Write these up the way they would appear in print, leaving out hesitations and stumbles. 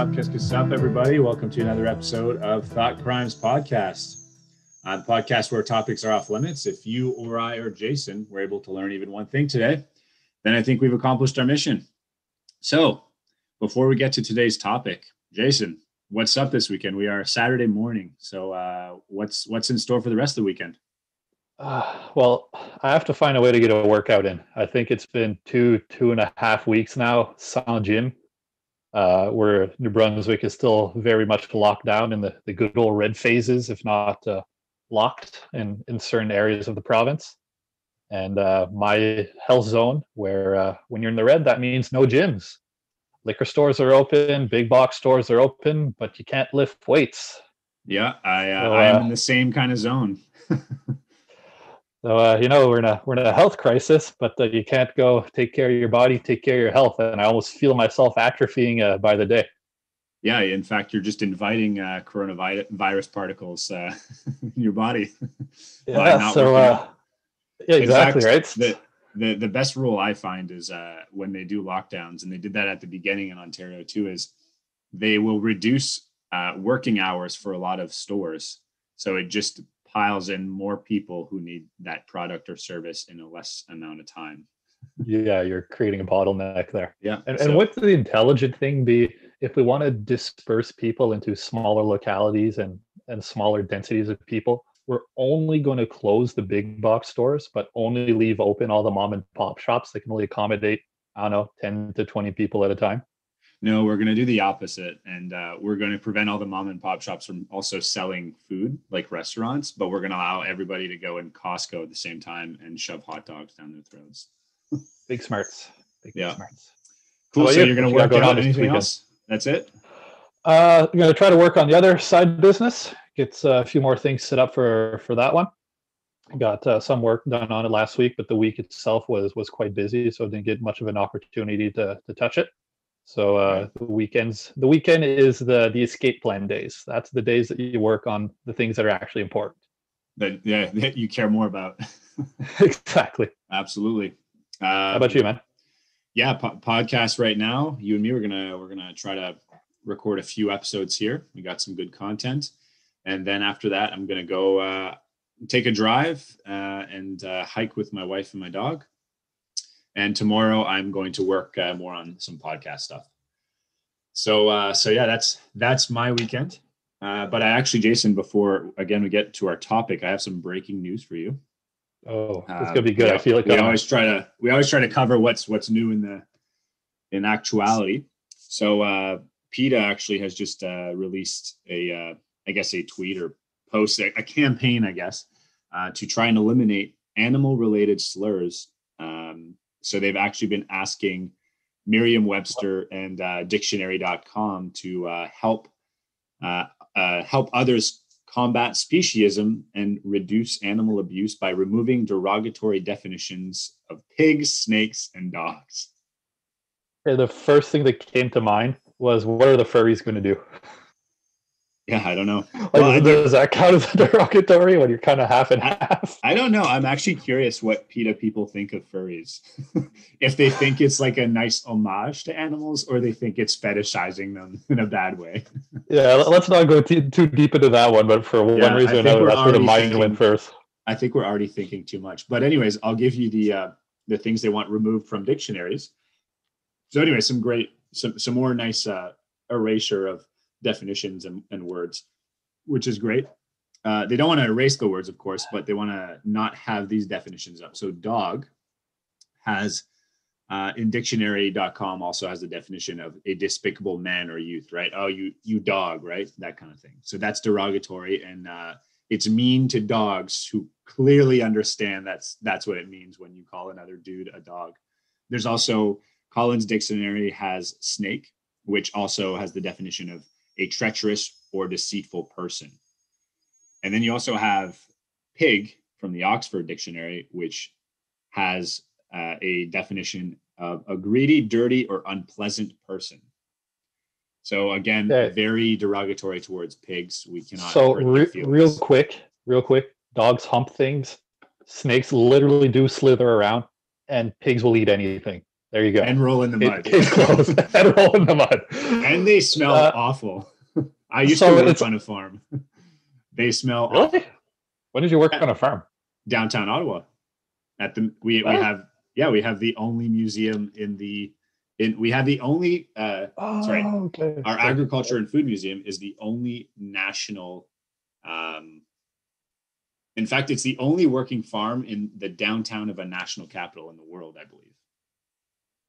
up? Qu'est-ce que sup, everybody? Welcome to another episode of Thought Crimes Podcast. The podcast where topics are off limits. If you or I or Jason were able to learn even one thing today, then I think we've accomplished our mission. So before we get to today's topic, Jason, what's up this weekend? We are Saturday morning. So what's in store for the rest of the weekend? Well, I have to find a way to get a workout in. I think it's been two and a half weeks now sans gym, where New Brunswick is still very much locked down in the good old red phases, if not locked in certain areas of the province. And my health zone, where when you're in the red, that means no gyms. Liquor stores are open, big box stores are open, but you can't lift weights. Yeah, I'm in the same kind of zone. So, we're in a health crisis, but you can't go take care of your body, take care of your health. And I almost feel myself atrophying by the day. Yeah, in fact, you're just inviting coronavirus particles in your body. Yeah, yeah, exactly, fact, right? The best rule I find is when they do lockdowns, and they did that at the beginning in Ontario too, is they will reduce working hours for a lot of stores. So it just piles in more people who need that product or service in a less amount of time. Yeah, you're creating a bottleneck there. Yeah. And what the intelligent thing be if we want to disperse people into smaller localities and smaller densities of people? We're only going to close the big box stores, but only leave open all the mom and pop shops that can only accommodate, 10 to 20 people at a time. No, we're going to do the opposite. And we're going to prevent all the mom and pop shops from also selling food like restaurants, but we're going to allow everybody to go in Costco at the same time and shove hot dogs down their throats. Big smarts. Big smarts. Cool. So you're going to work out anything else? That's it? I'm going to try to work on the other side business. Get a few more things set up for that one. Got some work done on it last week, but the week itself was quite busy, so I didn't get much of an opportunity to touch it. So the weekend is the escape plan days. That's the days that you work on the things that are actually important. That you care more about. Exactly. Absolutely. How about you, man? Yeah, podcast right now. You and me, we're gonna try to record a few episodes here. We got some good content, and then after that, I'm gonna go take a drive and hike with my wife and my dog. And tomorrow I'm going to work more on some podcast stuff. So yeah, that's my weekend. But I actually, Jason, before again we get to our topic, I have some breaking news for you. Oh, it's gonna be good. I feel like we always try to cover what's new in actuality. So PETA actually has just released a tweet or post, a campaign, I guess, to try and eliminate animal-related slurs. So they've actually been asking Merriam-Webster and dictionary.com to help others combat speciesism and reduce animal abuse by removing derogatory definitions of pigs, snakes, and dogs. Okay, the first thing that came to mind was, what are the furries going to do? Yeah, I don't know. Does that count as a derogatory when you're kind of half and half? I don't know. I'm actually curious what PETA people think of furries. If they think it's like a nice homage to animals, or they think it's fetishizing them in a bad way. Yeah, let's not go too deep into that one. But for one reason or another, that's where the mind went first. I think we're already thinking too much. But anyways, I'll give you the things they want removed from dictionaries. So anyway, some more nice erasure of definitions and words, which is great. They don't want to erase the words, of course, but they want to not have these definitions up. So dog has in dictionary.com also has the definition of a despicable man or youth, right? Oh, you dog, right? That kind of thing. So that's derogatory, and it's mean to dogs who clearly understand that's what it means when you call another dude a dog. There's also Collins Dictionary has snake, which also has the definition of a treacherous or deceitful person. And then you also have pig from the Oxford Dictionary, which has a definition of a greedy, dirty, or unpleasant person. So again, very derogatory towards pigs. We cannot. So real quick, dogs hump things. Snakes literally do slither around, and pigs will eat anything. There you go. And roll in the mud. Case closed. And roll in the mud. And they smell awful. I used to work on a farm. They smell really awful. When did you work on a farm? Downtown Ottawa. We have the only museum our agriculture and food museum is the only national in fact, it's the only working farm in the downtown of a national capital in the world, I believe.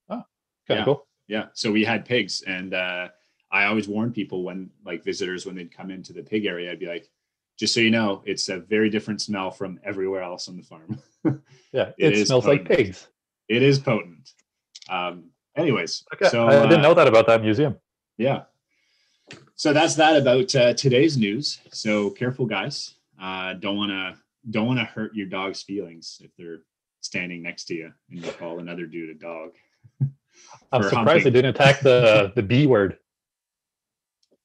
Oh, kind of cool. Yeah. So we had pigs, and I always warn people when visitors, when they'd come into the pig area, I'd be like, just so you know, it's a very different smell from everywhere else on the farm. Yeah, it smells potent. like pigs. It is potent. Anyways, okay. So I didn't know that about that museum. Yeah. So that's that about today's news. So careful, guys. Don't want to hurt your dog's feelings if they're standing next to you and you call another dude a dog. I'm surprised they didn't attack the B word.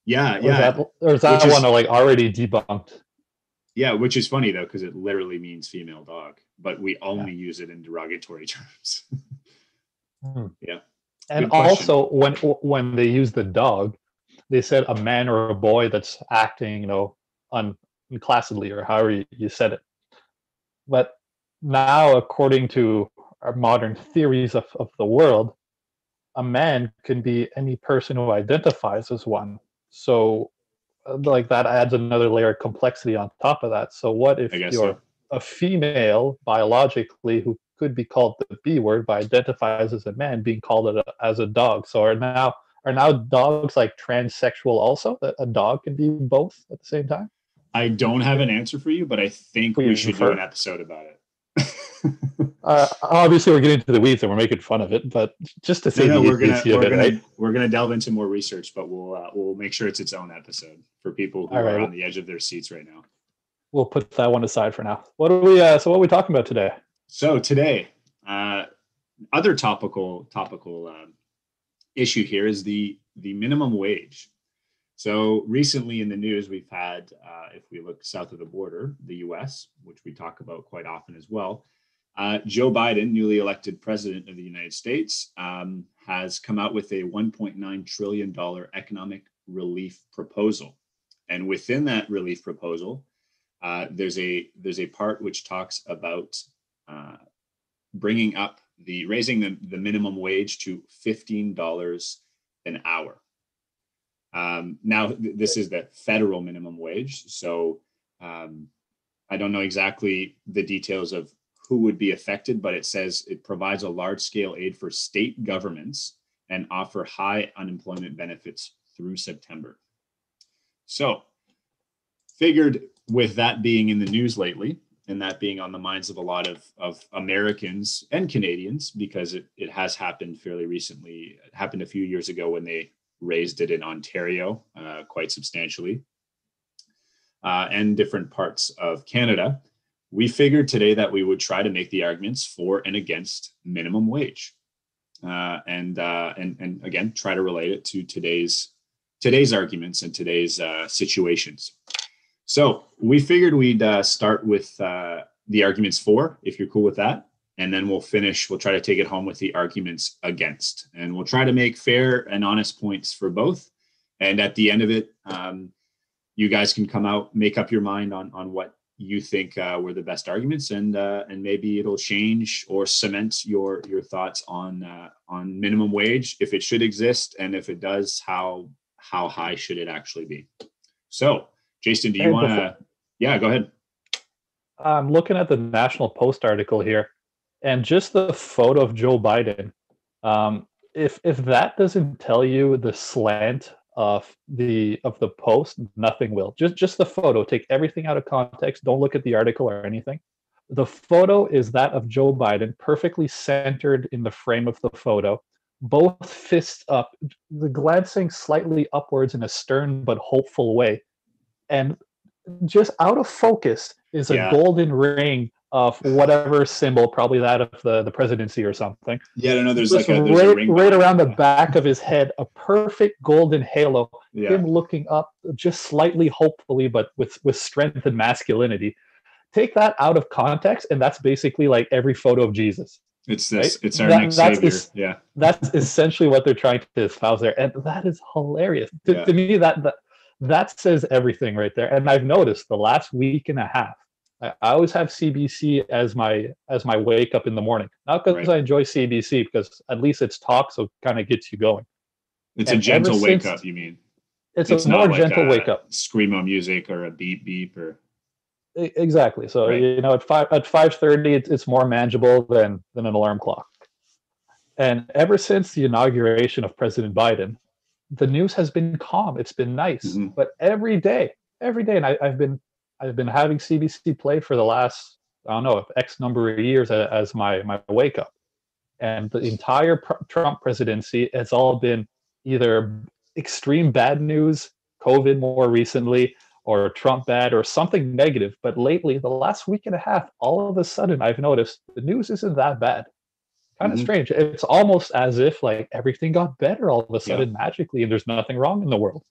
Yeah. Or is that one already debunked? Yeah, which is funny though, because it literally means female dog, but we only use it in derogatory terms. Yeah. And also when they use the dog, they said a man or a boy that's acting, unclassedly, or however you said it. But now, according to our modern theories of the world, a man can be any person who identifies as one. So that adds another layer of complexity on top of that. So what if you're a female biologically who could be called the B word but identifies as a man being called as a dog? So are now dogs transsexual also, that a dog can be both at the same time? I don't have an answer for you, but I think we should do an episode about it. Obviously we're getting into the weeds and we're making fun of it, but just to say we're gonna delve into more research, but we'll make sure it's its own episode for people who are on the edge of their seats right now. We'll put that one aside for now. What are we talking about today? So today, other topical issue here is the minimum wage. So recently in the news, we've had, if we look south of the border, the US, which we talk about quite often as well, Joe Biden, newly elected president of the United States, has come out with a $1.9 trillion economic relief proposal. And within that relief proposal, there's a part which talks about raising the minimum wage to $15 an hour. Now, this is the federal minimum wage. So I don't know exactly the details of who would be affected, but it says it provides a large scale aid for state governments and offer high unemployment benefits through September. So figured with that being in the news lately, and that being on the minds of a lot of Americans and Canadians, because it has happened fairly recently. It happened a few years ago when they raised it in Ontario quite substantially, and different parts of Canada. We figured today that we would try to make the arguments for and against minimum wage, and again try to relate it to today's arguments and today's situations. So we figured we'd start with the arguments for, if you're cool with that. And then we'll try to take it home with the arguments against. And we'll try to make fair and honest points for both. And at the end of it, you guys can come out, make up your mind on what you think were the best arguments. And maybe it'll change or cement your thoughts on minimum wage, if it should exist. And if it does, how high should it actually be? So, Jason, do you want to? Yeah, go ahead. I'm looking at the National Post article here, and just the photo of Joe Biden. If that doesn't tell you the slant of the post, nothing will. Just the photo. Take everything out of context. Don't look at the article or anything. The photo is that of Joe Biden, perfectly centered in the frame of the photo, both fists up, glancing slightly upwards in a stern but hopeful way. And just out of focus is a golden ring of whatever symbol, probably that of the presidency or something. Yeah, I don't know. There's a ring right around the back of his head, a perfect golden halo. Yeah. Him looking up, just slightly hopefully, but with strength and masculinity. Take that out of context, and that's basically like every photo of Jesus. It's right? this. It's our next savior. Yeah. That's essentially what they're trying to espouse there, and that is hilarious. Yeah. To me, that says everything right there. And I've noticed the last week and a half, I always have CBC as my wake up in the morning. Not because Right. I enjoy CBC, because at least it's talk, so it kind of gets you going. It's a And ever gentle wake since, up, you mean? it's It's a more not like gentle a wake up. screamo music or a beep beep or Exactly. So right. you know, at 5:30, it's more manageable than an alarm clock. And ever since the inauguration of President Biden, the news has been calm. It's been nice. Mm-hmm. But every day, and I've been having CBC play for the last, I don't know, X number of years as my wake up. And the entire Trump presidency has all been either extreme bad news, COVID more recently, or Trump bad, or something negative. But lately, the last week and a half, all of a sudden, I've noticed the news isn't that bad. Kind of Mm-hmm. strange. It's almost as if like everything got better all of a Yeah. sudden magically, and there's nothing wrong in the world.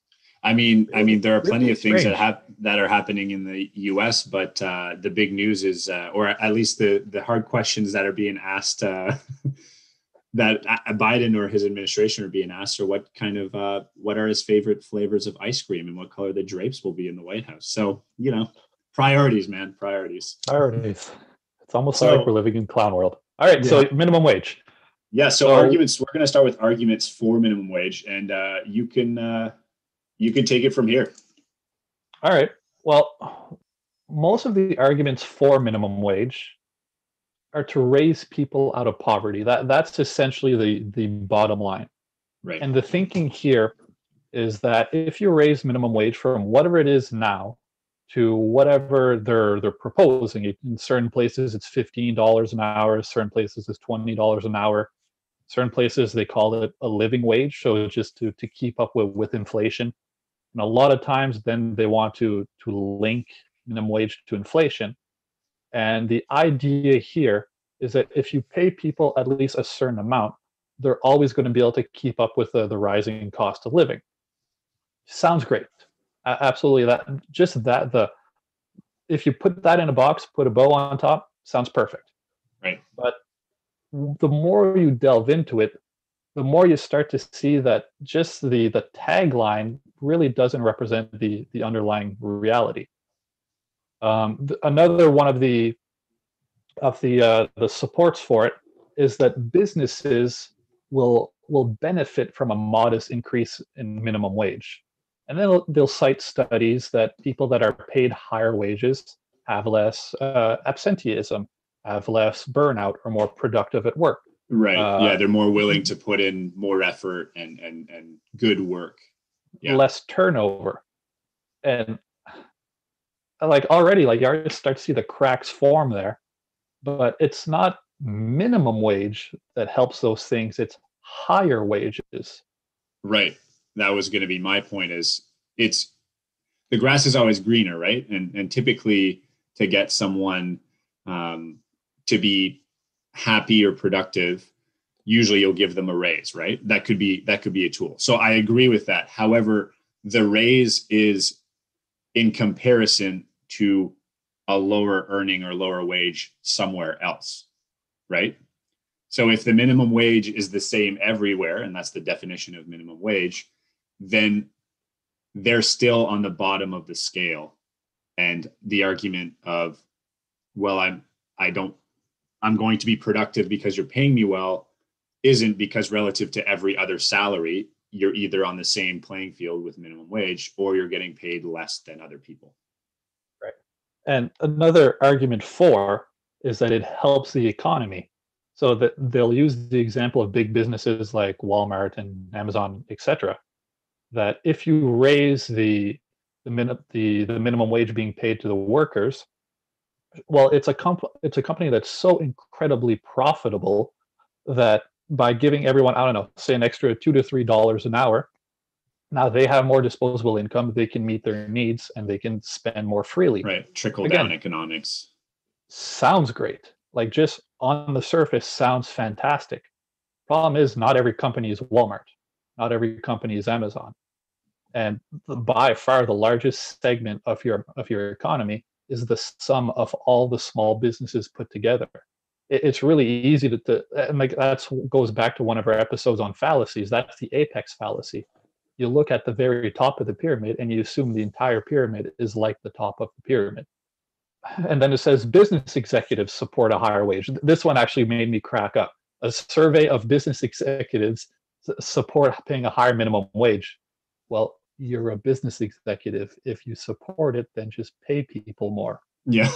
I mean, there are plenty Really of things strange. that are happening in the U.S., but the big news is, or at least the hard questions that are being asked, that Biden or his administration are being asked, or what are his favorite flavors of ice cream and what color the drapes will be in the White House. So, you know, priorities, man, priorities. Priorities. It's almost like we're So, living in clown world. All right, so yeah. minimum wage. Yeah. So So arguments, we're going to start with arguments for minimum wage, and you can take it from here. all right. Well, most of the arguments for minimum wage are to raise people out of poverty. That's essentially the bottom line. Right. And the thinking here is that if you raise minimum wage from whatever it is now to whatever they're proposing, in certain places it's $15 an hour, certain places it's $20 an hour, certain places they call it a living wage, so just to keep up with inflation. And a lot of times then they want to link minimum wage to inflation. And the idea here is that if you pay people at least a certain amount, they're always going to be able to keep up with the rising cost of living. Sounds great. Absolutely. The if you put that in a box, put a bow on top, sounds perfect. Right. But the more you delve into it, the more you start to see that just the tagline really doesn't represent the underlying reality. Another one of the supports for it is that businesses will benefit from a modest increase in minimum wage, and then they'll cite studies that people that are paid higher wages have less absenteeism, have less burnout, are more productive at work. Right. Yeah, they're more willing to put in more effort and good work. Yeah. Less turnover, and like already, like you already start to see the cracks form there. But it's not minimum wage that helps those things; it's higher wages. Right. That was going to be my point. Is it's the grass is always greener, right? And typically to get someone to be happy or productive, usually you'll give them a raise, right? That could be a tool. So I agree with that. However, the raise is in comparison to a lower earning or lower wage somewhere else, right? So if the minimum wage is the same everywhere, and that's the definition of minimum wage, then they're still on the bottom of the scale. And the argument of, well, I'm going to be productive because you're paying me well, isn't because relative to every other salary, you're either on the same playing field with minimum wage or you're getting paid less than other people. Right. And another argument for is that it helps the economy. So that they'll use the example of big businesses like Walmart and Amazon, etc. That if you raise the minimum wage being paid to the workers, well, it's a company that's so incredibly profitable that by giving everyone, I don't know, say an extra $2 to $3 an hour, now they have more disposable income, they can meet their needs, and they can spend more freely. Right. Trickle Again, down economics. sounds great. Like just on the surface, sounds fantastic. Problem is, not every company is Walmart. Not every company is Amazon. And by far the largest segment of your economy is the sum of all the small businesses put together. It's really easy to and like that's goes back to one of our episodes on fallacies. That's the apex fallacy. You look at the very top of the pyramid and you assume the entire pyramid is like the top of the pyramid. And then it says business executives support a higher wage. This one actually made me crack up. A survey of business executives support paying a higher minimum wage. Well, you're a business executive. If you support it, then just pay people more. Yeah.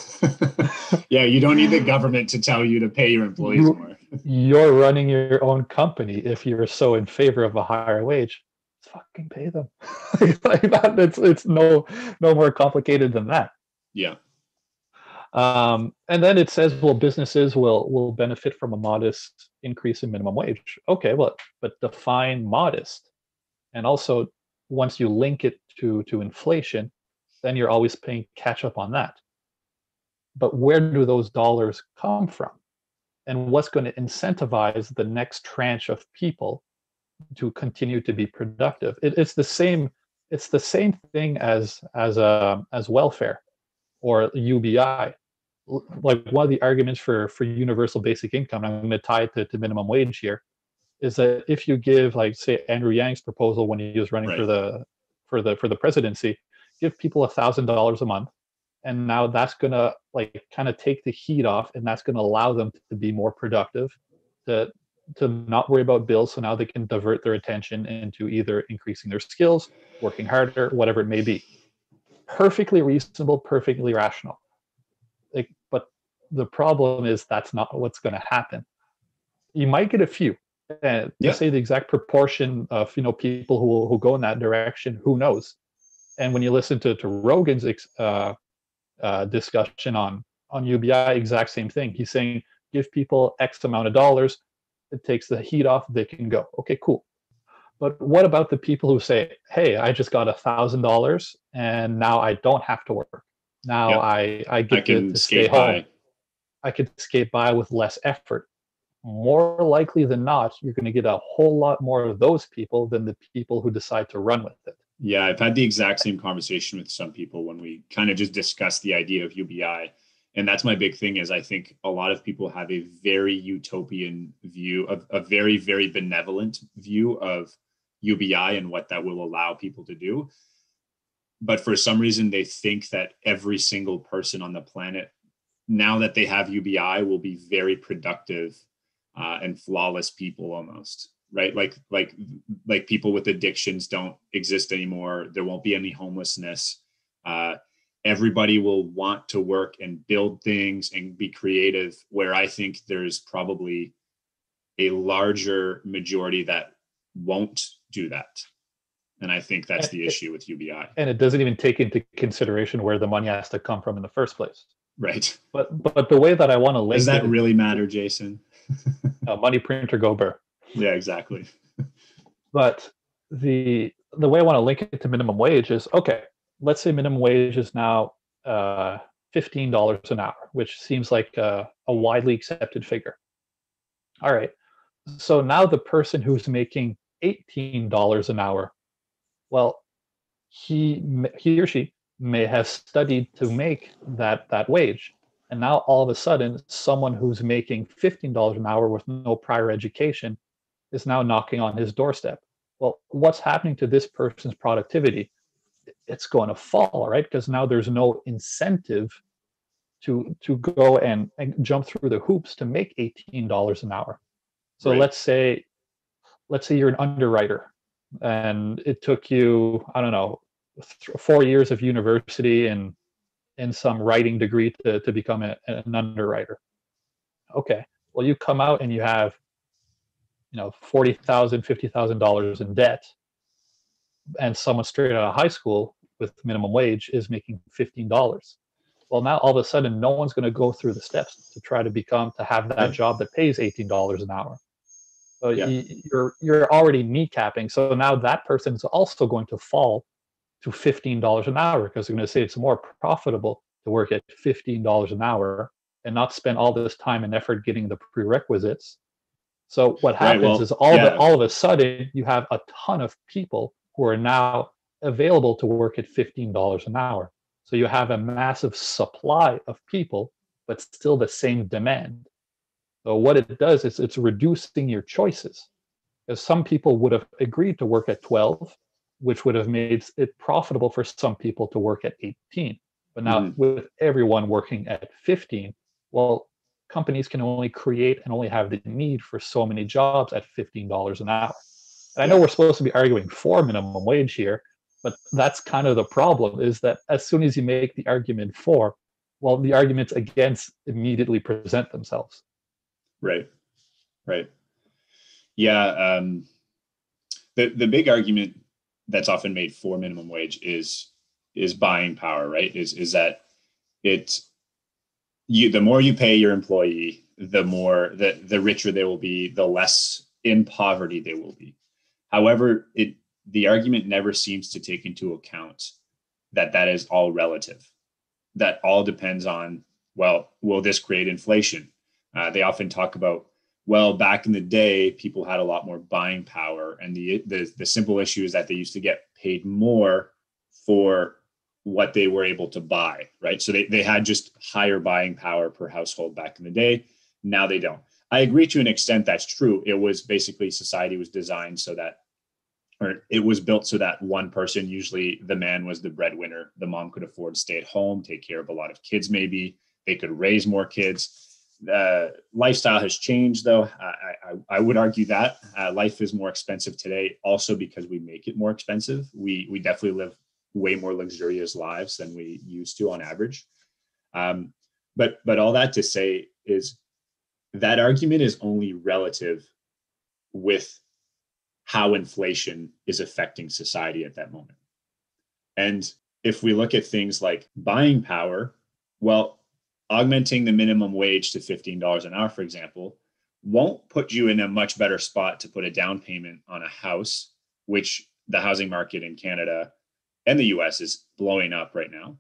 Yeah, you don't need the government to tell you to pay your employees more. You're running your own company. If you're so in favor of a higher wage, fucking pay them. Like that, it's no more complicated than that. Yeah. And then it says, well, businesses will benefit from a modest increase in minimum wage. Okay, well, but define modest. And also, once you link it to inflation, then you're always paying catch up on that. But where do those dollars come from? And what's going to incentivize the next tranche of people to continue to be productive? It's the same. It's the same thing as welfare or UBI. Like one of the arguments for universal basic income, I'm going to tie it to minimum wage here, is that if you give, like, say, Andrew Yang's proposal when he was running Right. for the presidency, give people $1,000 a month, and now that's going to like kind of take the heat off, and that's going to allow them to be more productive, to not worry about bills, so now they can divert their attention into either increasing their skills, working harder, whatever it may be. Perfectly reasonable, perfectly rational. Like, but the problem is that's not what's going to happen. You might get a few. And to say the exact proportion of people who go in that direction, who knows? And when you listen to Rogan's discussion on UBI, exact same thing. He's saying give people X amount of dollars, it takes the heat off, they can go. Okay, cool. But what about the people who say, "Hey, I just got $1,000 and now I don't have to work. Now I get to stay home. I could skate by with less effort." More likely than not, you're going to get a whole lot more of those people than the people who decide to run with it. Yeah, I've had the exact same conversation with some people when we kind of just discussed the idea of UBI. And that's my big thing, is I think a lot of people have a very utopian view, of a very, very benevolent view of UBI and what that will allow people to do. But for some reason, they think that every single person on the planet, now that they have UBI, will be very productive and flawless people almost, right? Like people with addictions don't exist anymore. There won't be any homelessness. Everybody will want to work and build things and be creative, where I think there's probably a larger majority that won't do that. And I think that's the issue with UBI. And it doesn't even take into consideration where the money has to come from in the first place. Right. But the way that I want to link, does that really matter, Jason? Money printer go burr. Yeah, exactly. But the way I want to link it to minimum wage is, okay, let's say minimum wage is now $15 an hour, which seems like a widely accepted figure. All right. So now the person who's making $18 an hour, well, he or she may have studied to make that wage. And now all of a sudden, someone who's making $15 an hour with no prior education is now knocking on his doorstep. Well, what's happening to this person's productivity? It's going to fall, right? Because now there's no incentive to go and jump through the hoops to make $18 an hour. So let's say you're an underwriter, and it took you, I don't know, 4 years of university and in some writing degree to become an underwriter. Okay, well, you come out and you have $40,000, $50,000 in debt, and someone straight out of high school with minimum wage is making $15. Well, now all of a sudden, no one's going to go through the steps to try to have that job that pays $18 an hour. So you're already kneecapping. So now that person's also going to fall to $15 an hour, because they're going to say it's more profitable to work at $15 an hour and not spend all this time and effort getting the prerequisites. So what happens is all of a sudden you have a ton of people who are now available to work at $15 an hour. So you have a massive supply of people, but still the same demand. So what it does is it's reducing your choices. Because some people would have agreed to work at 12, which would have made it profitable for some people to work at 18. But now Mhm. with everyone working at 15, well, companies can only create and only have the need for so many jobs at $15 an hour. And I know Yeah. we're supposed to be arguing for minimum wage here, but that's kind of the problem, is that as soon as you make the argument for, well, the arguments against immediately present themselves. Right. Right. Yeah. The big argument that's often made for minimum wage is buying power, right? Is that it the more you pay your employee, the richer they will be, the less in poverty they will be. However, the argument never seems to take into account that that is all relative. That all depends on, well, will this create inflation? They often talk about, well, back in the day, people had a lot more buying power, and the simple issue is that they used to get paid more for what they were able to buy, right? So they had just higher buying power per household back in the day. Now they don't. I agree to an extent that's true. It was basically society was designed so that, or it was built so that one person, usually the man, was the breadwinner. The mom could afford to stay at home, take care of a lot of kids, maybe they could raise more kids. The lifestyle has changed, though. I would argue that life is more expensive today, also because we make it more expensive. We definitely live way more luxurious lives than we used to on average. Um, but all that to say is that argument is only relative with how inflation is affecting society at that moment. And if we look at things like buying power, well, augmenting the minimum wage to $15 an hour, for example, won't put you in a much better spot to put a down payment on a house, which the housing market in Canada and the US is blowing up right now,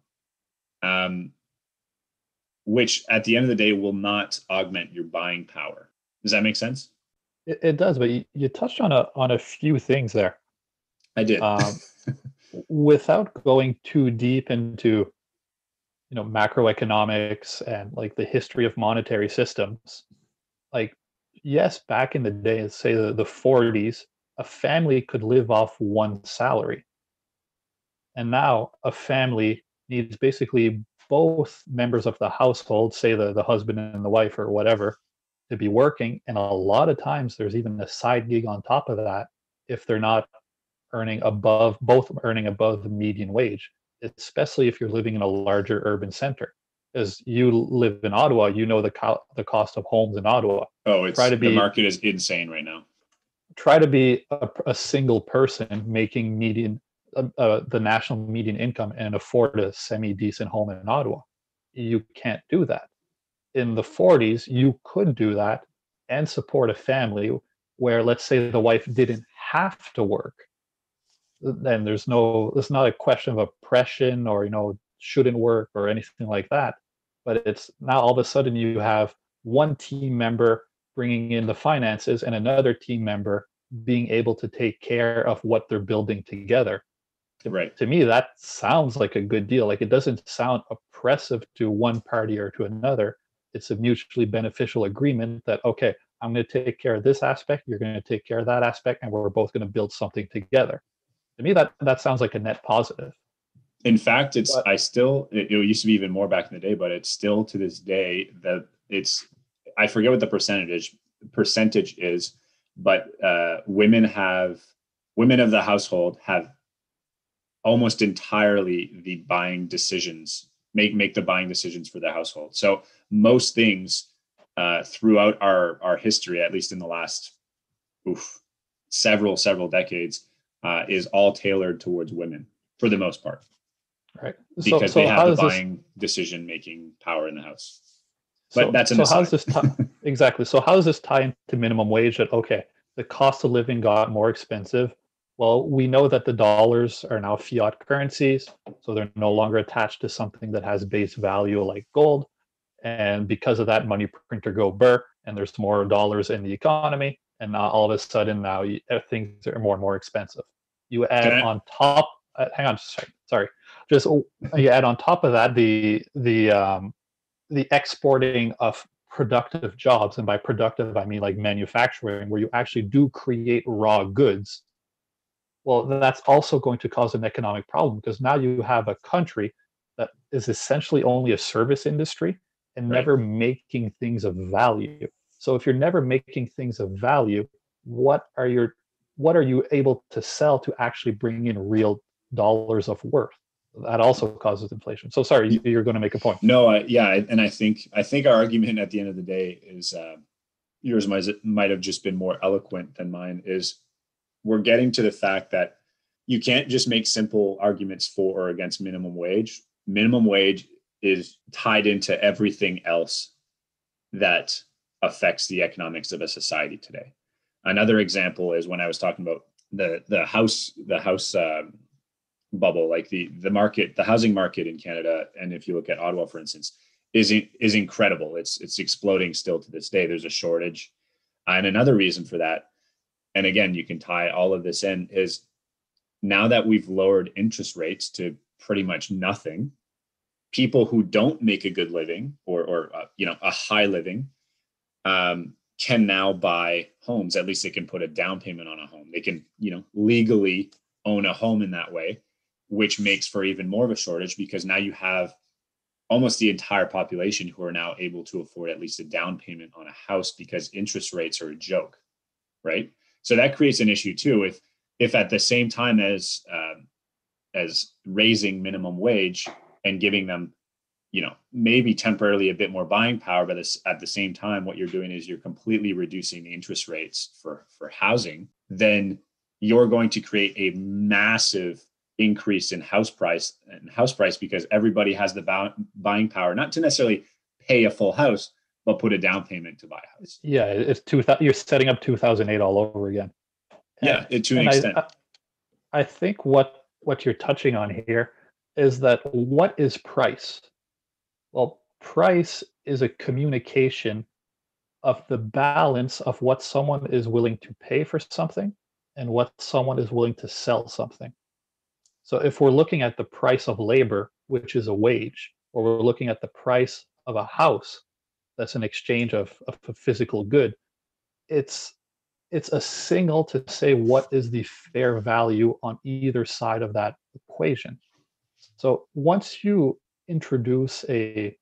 which at the end of the day will not augment your buying power. Does that make sense? It does, but you touched on a few things there. I did. Um, Without going too deep into macroeconomics and like the history of monetary systems, like yes, back in the day, say the 40s, a family could live off one salary, and now a family needs basically both members of the household, say the husband and the wife or whatever, to be working, and a lot of times there's even a side gig on top of that if they're not earning above the median wage, especially if you're living in a larger urban center. As you live in Ottawa, you know the cost of homes in Ottawa. Oh, Try it's to the be market is insane right now. try to be a single person making the national median income and afford a semi decent home in Ottawa. You can't do that. In the 40s, you could do that and support a family where, let's say, the wife didn't have to work. Then it's not a question of oppression or shouldn't work or anything like that, but it's now all of a sudden you have one team member bringing in the finances and another team member being able to take care of what they're building together. Right. To me, that sounds like a good deal. Like, it doesn't sound oppressive to one party or to another. It's a mutually beneficial agreement that, okay, I'm going to take care of this aspect, you're going to take care of that aspect, and we're both going to build something together. To me, that sounds like a net positive. In fact, But it used to be even more back in the day, but it's still to this day that I forget what the percentage is, but women of the household have almost entirely the buying decisions, make the buying decisions for the household. So most things throughout our history, at least in the last several decades, is all tailored towards women for the most part, right, because they so have how the does this buying decision making power in the house. But so that's an so how does aside. this tie exactly? So how does this tie into minimum wage? That, okay, the cost of living got more expensive. Well, we know that the dollars are now fiat currencies, so they're no longer attached to something that has base value like gold. And because of that, money printer go burr, and there's more dollars in the economy. And now all of a sudden, now things are more and more expensive. You Can add I? on top. Hang on, sorry. Just you add on top of that the exporting of productive jobs, and by productive I mean like manufacturing, where you actually do create raw goods, well, that's also going to cause an economic problem, because now you have a country that is essentially only a service industry and Right. never making things of value. So if you're never making things of value, what are you able to sell to actually bring in real dollars of worth? That also causes inflation. So sorry, you're going to make a point. No, yeah, and I think our argument at the end of the day is yours might have just been more eloquent than mine. Is we're getting to the fact that you can't just make simple arguments for or against minimum wage. Minimum wage is tied into everything else that affects the economics of a society today. Another example is when I was talking about the house bubble, like the market, the housing market in Canada, and if you look at Ottawa, for instance, is incredible. It's exploding still to this day. There's a shortage, and another reason for that, and again, you can tie all of this in, is now that we've lowered interest rates to pretty much nothing, people who don't make a good living or a high living can now buy homes. At least they can put a down payment on a home. They can legally own a home in that way, which makes for even more of a shortage, because now you have almost the entire population who are now able to afford at least a down payment on a house, because interest rates are a joke, right? So that creates an issue too. If at the same time as raising minimum wage and giving them, maybe temporarily a bit more buying power, but at the same time, what you're doing is you're completely reducing the interest rates for housing, then you're going to create a massive increase in house price because everybody has the buying power, not to necessarily pay a full house, but put a down payment to buy a house. Yeah, it's 2000. You're setting up 2008 all over again. Yeah, to an extent. I think what you're touching on here is that what is price? Well, price is a communication of the balance of what someone is willing to pay for something and what someone is willing to sell something. So if we're looking at the price of labor, which is a wage, or we're looking at the price of a house, that's an exchange of a physical good, it's a signal to say what is the fair value on either side of that equation. So once you introduce a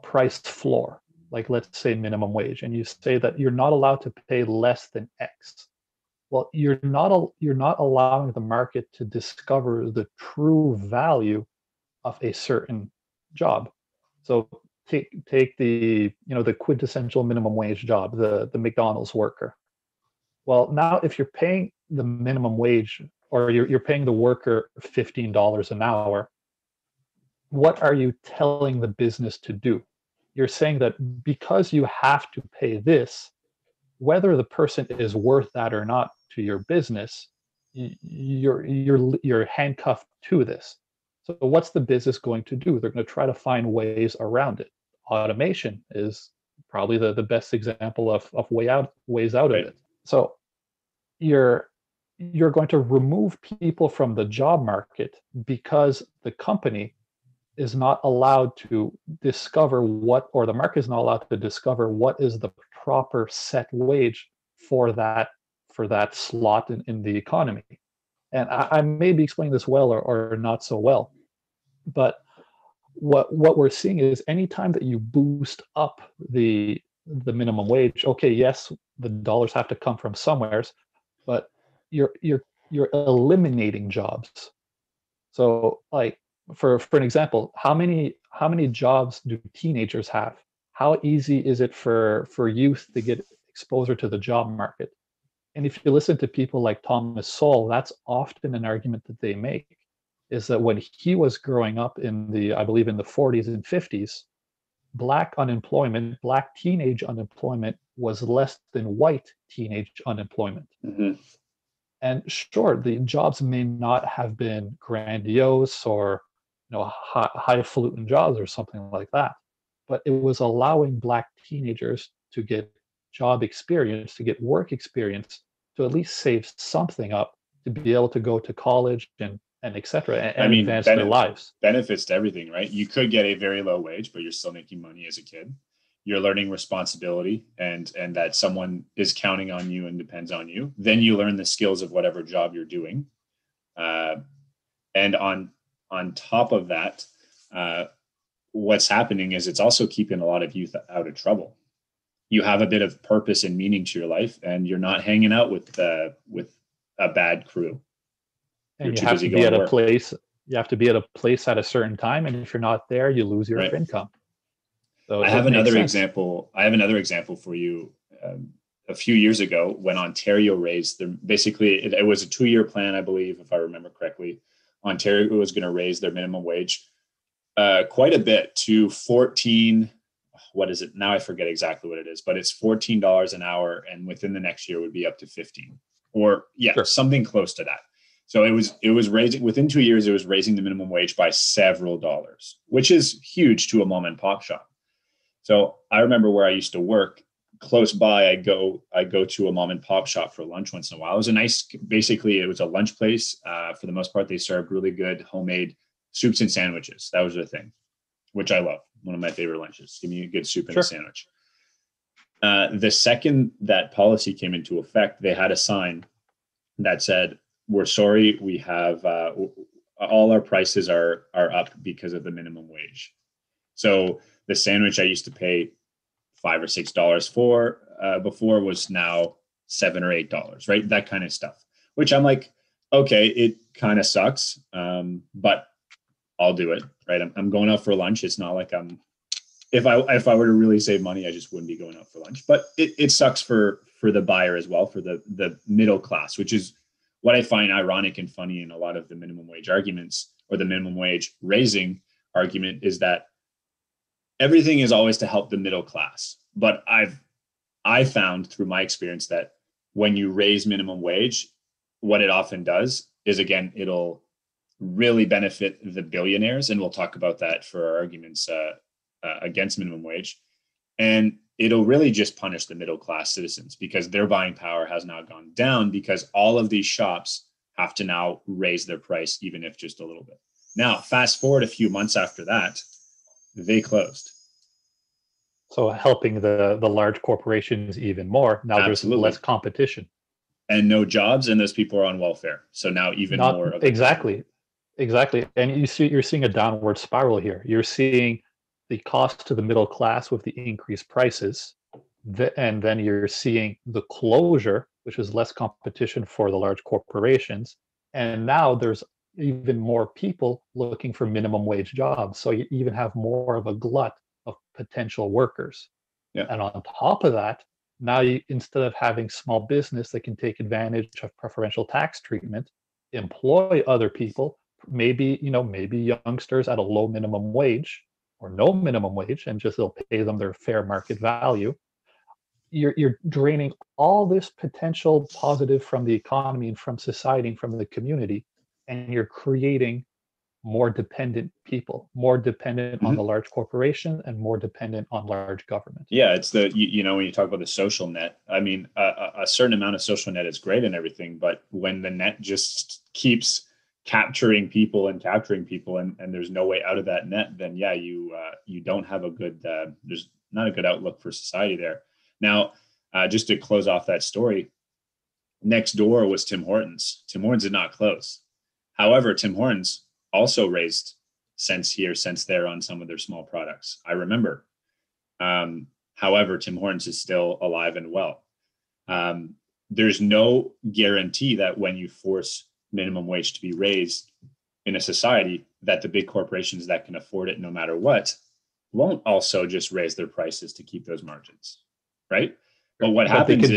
price floor, like let's say minimum wage, and you say that you're not allowed to pay less than X, well, you're not allowing the market to discover the true value of a certain job. So take the quintessential minimum wage job, the McDonald's worker. Well, now if you're paying the minimum wage, or you're paying the worker $15 an hour, what are you telling the business to do? You're saying that because you have to pay this, whether the person is worth that or not to your business, you're handcuffed to this. So what's the business going to do? They're going to try to find ways around it. Automation is probably the best example of ways out of it. So you're going to remove people from the job market because the company is not allowed to discover or the market is not allowed to discover what is the proper set wage for that slot in the economy. And I may be explaining this well or not so well, but what we're seeing is anytime that you boost up the minimum wage, okay, yes, the dollars have to come from somewheres, but you're eliminating jobs. So like for an example, how many jobs do teenagers have? How easy is it for youth to get exposure to the job market? And if you listen to people like Thomas Sowell, that's often an argument that they make, is that when he was growing up I believe in the 40s and 50s, black teenage unemployment was less than white teenage unemployment. Mm-hmm. And sure, the jobs may not have been grandiose or highfalutin jobs or something like that, but it was allowing black teenagers to get job experience, to get work experience, to at least save something up to be able to go to college and et cetera, and advance their lives. Benefits to everything, right? You could get a very low wage, but you're still making money as a kid. you're learning responsibility and that someone is counting on you and depends on you. Then you learn the skills of whatever job you're doing. And on top of that, what's happening is it's also keeping a lot of youth out of trouble. You have a bit of purpose and meaning to your life, and you're not hanging out with a bad crew. And you have to be at a place. You have to be at a place at a certain time, and if you're not there, you lose your income. So I have another example. I have another example for you. A few years ago, when Ontario raised their, basically it was a 2-year plan, I believe, if I remember correctly. Ontario was going to raise their minimum wage quite a bit to 14. What is it now? I forget exactly what it is, but it's $14 an hour, and within the next year would be up to 15, or something close to that. So it was raising within 2 years. It was raising the minimum wage by several dollars, which is huge to a mom and pop shop. So I remember where I used to work close by. I go to a mom and pop shop for lunch once in a while. It was it was a lunch place. For the most part, they served really good homemade soups and sandwiches. That was the thing, which I love. One of my favorite lunches. Give me a good soup and a sandwich. The second that policy came into effect, they had a sign that said, "We're sorry, we have all our prices are up because of the minimum wage." So the sandwich I used to pay $5 or $6 for before was now $7 or $8, right? That kind of stuff, which I'm like, okay, it kind of sucks, but I'll do it, right? I'm going out for lunch. It's not like if I were to really save money, I just wouldn't be going out for lunch. But it sucks for the buyer as well, for the middle class, which is what I find ironic and funny in a lot of the minimum wage arguments, or the minimum wage raising argument, is that everything is always to help the middle class. But I found through my experience that when you raise minimum wage, what it often does is, again, it'll really benefit the billionaires. And we'll talk about that for our arguments against minimum wage. And it'll really just punish the middle class citizens, because their buying power has now gone down, because all of these shops have to now raise their price, even if just a little bit. Now, fast forward a few months after that, they closed. So helping the large corporations even more. Now Absolutely. There's less competition. And no jobs, and those people are on welfare. So now even more of Exactly. And you're seeing a downward spiral here. You're seeing the cost to the middle class with the increased prices, and then you're seeing the closure, which is less competition for the large corporations. And now there's even more people looking for minimum wage jobs. So you even have more of a glut of potential workers. Yeah. And on top of that, now instead of having small business that can take advantage of preferential tax treatment, employ other people, maybe youngsters at a low minimum wage or no minimum wage, and just they'll pay them their fair market value. You're draining all this potential positive from the economy and from society and from the community, and you're creating more dependent people, more dependent on the large corporation, and more dependent on large government. Yeah, it's the, when you talk about the social net, I mean, a certain amount of social net is great and everything, but when the net just keeps capturing people and there's no way out of that net, then you don't have a good, there's not a good outlook for society there. Now, just to close off that story, next door was Tim Hortons. Tim Hortons did not close. However, Tim Hortons also raised cents here, cents there on some of their small products, I remember. However, Tim Hortons is still alive and well. There's no guarantee that when you force minimum wage to be raised in a society, that the big corporations that can afford it no matter what won't also just raise their prices to keep those margins, right? But what happens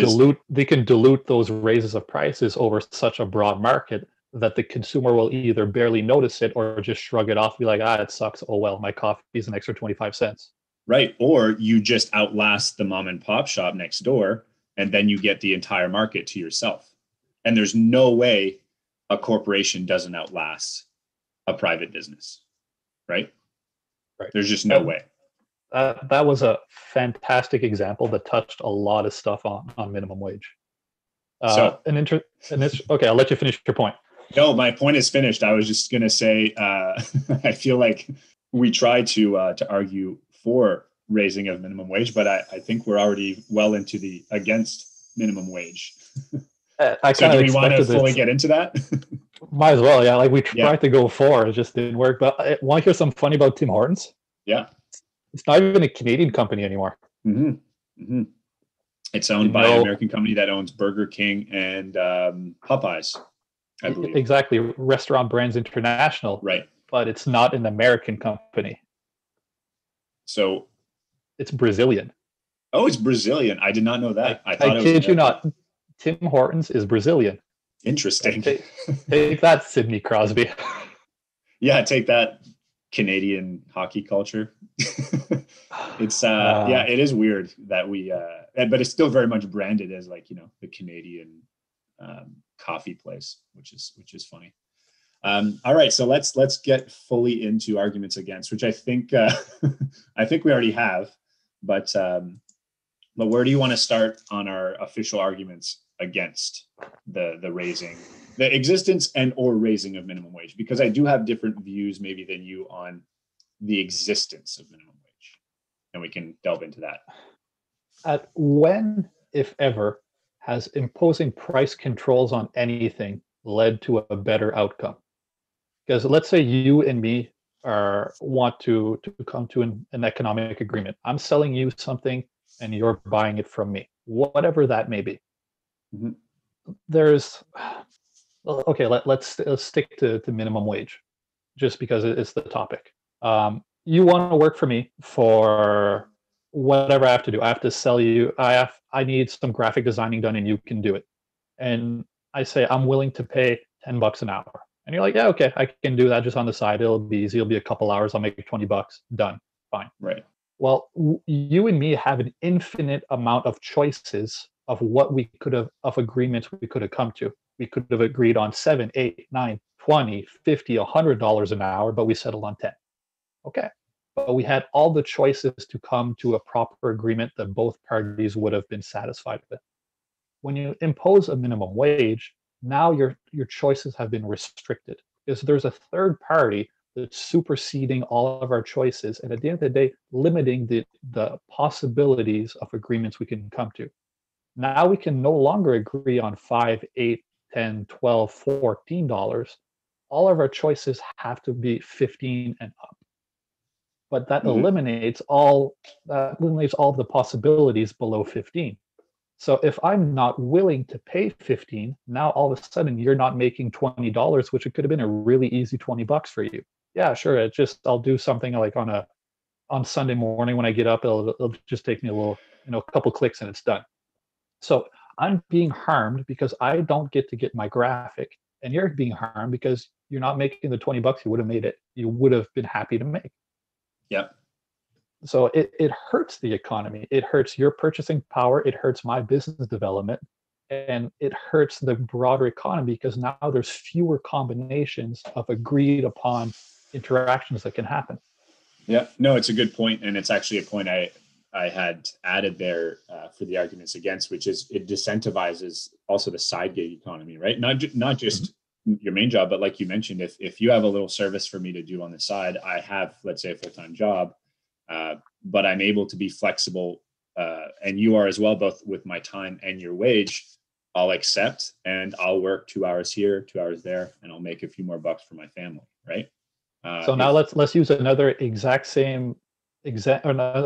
they can dilute those raises of prices over such a broad market that the consumer will either barely notice it or just shrug it off, be like, it sucks. Oh, well, my coffee is an extra 25 cents. Right. Or you just outlast the mom and pop shop next door, and then you get the entire market to yourself. And there's no way a corporation doesn't outlast a private business. Right. There's just no way. That was a fantastic example that touched a lot of stuff on minimum wage. Okay, I'll let you finish your point. No, my point is finished. I was just going to say, I feel like we try to argue for raising of minimum wage, but I think we're already well into the against minimum wage. I So kind do of we want to expected fully this. get into that? Might as well, yeah. Like we Yeah. tried to go for, it just didn't work. But I want to hear something funny about Tim Hortons? Yeah. It's not even a Canadian company anymore. Mm-hmm. Mm-hmm. It's owned by an American company that owns Burger King and Popeyes, I believe. Exactly, Restaurant Brands International. Right. But it's not an American company. So it's Brazilian. Oh, it's Brazilian. I did not know that. I thought it was kid American. you not. Tim Hortons is Brazilian. Interesting. Take that, Sidney Crosby. Yeah, take that, Canadian hockey culture. It's yeah, it is weird that we but it's still very much branded as like, you know, the Canadian coffee place, which is funny. All right, so let's get fully into arguments against, which I think I think we already have, but where do you want to start on our official arguments against the raising, the existence and or raising of minimum wage? Because I do have different views maybe than you on the existence of minimum wage, and we can delve into that. At when, if ever, has imposing price controls on anything led to a better outcome? Because let's say you and me want to come to an economic agreement. I'm selling you something and you're buying it from me, whatever that may be. Mm-hmm. There's okay. Let's stick to minimum wage, just because it's the topic. You want to work for me for whatever I have to do. I have to sell you. I need some graphic designing done, and you can do it. And I say I'm willing to pay $10 an hour. And you're like, yeah, okay, I can do that just on the side. It'll be easy. It'll be a couple hours. I'll make $20. Done. Fine. Right. Well, you and me have an infinite amount of choices of what we could have, of agreements we could have come to. We could have agreed on 7, 8, 9, 20, 50, $100 an hour, but we settled on 10. Okay. But we had all the choices to come to a proper agreement that both parties would have been satisfied with. When you impose a minimum wage, now your choices have been restricted because there's a third party that's superseding all of our choices, and at the end of the day, limiting the possibilities of agreements we can come to. Now we can no longer agree on 5, 8, 10, 12, $14. All of our choices have to be 15 and up. But that eliminates all the possibilities below 15. So if I'm not willing to pay 15, now all of a sudden you're not making $20, which it could have been a really easy $20 for you. Yeah, sure. I'll do something like on Sunday morning when I get up, it'll just take me a couple clicks and it's done. So I'm being harmed because I don't get to get my graphic, and you're being harmed because you're not making the $20 you would have been happy to make. Yep. So it hurts the economy. It hurts your purchasing power. It hurts my business development, and it hurts the broader economy because now there's fewer combinations of agreed upon interactions that can happen. Yeah, no, it's a good point, and it's actually a point I had added there for the arguments against, which is it disincentivizes also the side gig economy, right? Not just your main job, but like you mentioned, if you have a little service for me to do on the side, I have, let's say, a full-time job. But I'm able to be flexible, and you are as well, both with my time and your wage. I'll accept, and I'll work 2 hours here, 2 hours there, and I'll make a few more bucks for my family, right? So now let's use another a